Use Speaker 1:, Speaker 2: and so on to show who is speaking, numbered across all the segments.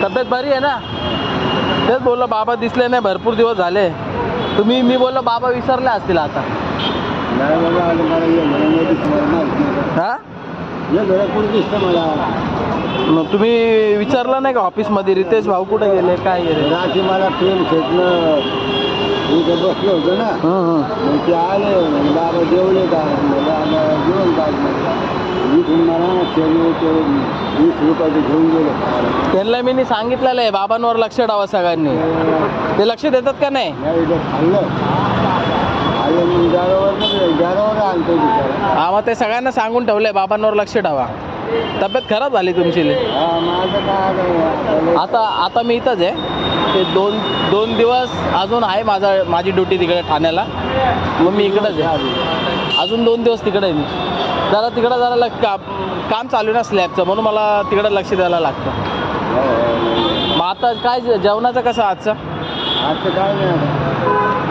Speaker 1: तब्येत बरी आहे ना? तेच बोललो बाबा दिसले नाही भरपूर दिवस झाले. मी बोललो बाबा विसरले असतील आता. हा मग तुम्ही विचारलं नाही का ऑफिसमध्ये रितेश भाऊ कुठे गेले काय गेले?
Speaker 2: रात्री मला ट्रेन खेचणं इथं बसलो होतो ना, मग ते आले बाबा जेवले का जेवण काढलं इथून मला त्याने ते 20 रुपयाचे घेऊन गेले.
Speaker 1: त्यांना मी सांगितलेलं आहे बाबांवर लक्ष ठेवा सगळ्यांनी. ते लक्ष देतात का नाही?
Speaker 2: खाल्लं आले मग गारावर आणतो बिचारा.
Speaker 1: हा मग ते सगळ्यांना सांगून ठेवलंय बाबांवर लक्ष ठेवा. तब्येत खराब झाली तुमची.
Speaker 2: माझं काय
Speaker 1: आता मी इथंच आहे. ते दोन दिवस अजून आहे माझी ड्युटी तिकडे ठाण्याला. मग मी इकडंच आहे अजून 2 दिवस तिकडे आहे. मी तिकडं जरा काम चालू ना स्लॅबचं, म्हणून मला तिकडं लक्ष द्यायला लागतं. मग आता काय जेवणाचं कसं आजचं
Speaker 2: काय नाही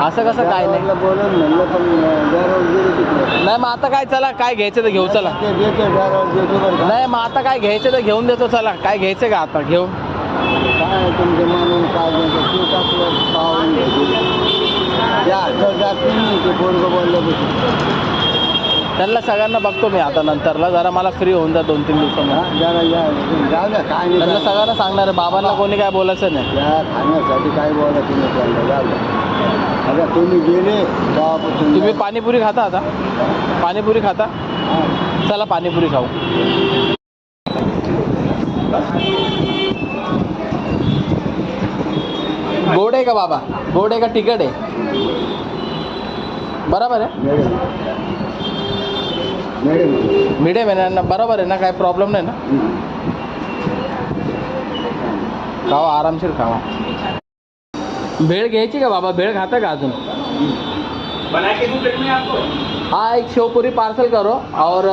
Speaker 1: असं कसं काय नाही
Speaker 2: बोलून म्हणलं पण
Speaker 1: नाही. मग आता काय चला काय घ्यायचं तर घेऊ चला. नाही मग आता काय घ्यायचं तर घेऊन देतो. चला काय घ्यायचं का आता घेऊ.
Speaker 2: काय तुमचं म्हणून काय तूच आपलं पाहून ते पोरगं बोलल्यापासून
Speaker 1: त्यांना सगळ्यांना बघतो मी आता नंतरला. जरा मला फ्री होऊन जा 2-3 दिवसांना.
Speaker 2: जरा जाऊ द्या काय नाही.
Speaker 1: त्यांना सगळ्यांना सांगणार आहे बाबांना कोणी काय बोलायचं नाही.
Speaker 2: या खाण्यासाठी काय बोलायचं नाही त्यांना. जाऊ द्या आता तुम्ही गेले तेव्हापासून.
Speaker 1: तुम्ही पाणीपुरी खाता आता? पाणीपुरी खाता? चला पाणीपुरी खाऊ. गोड आहे का बाबा? गोड आहे का तिखट आहे? बरोबर आहे मिडियम आहे ना? बरोबर आहे ना? काय प्रॉब्लेम नाही ना? खावा आरामशीर खावा. भेळ घ्यायची का बाबा? भेळ खाता का अजून? हाँ एक शेवपुरी पार्सल करो और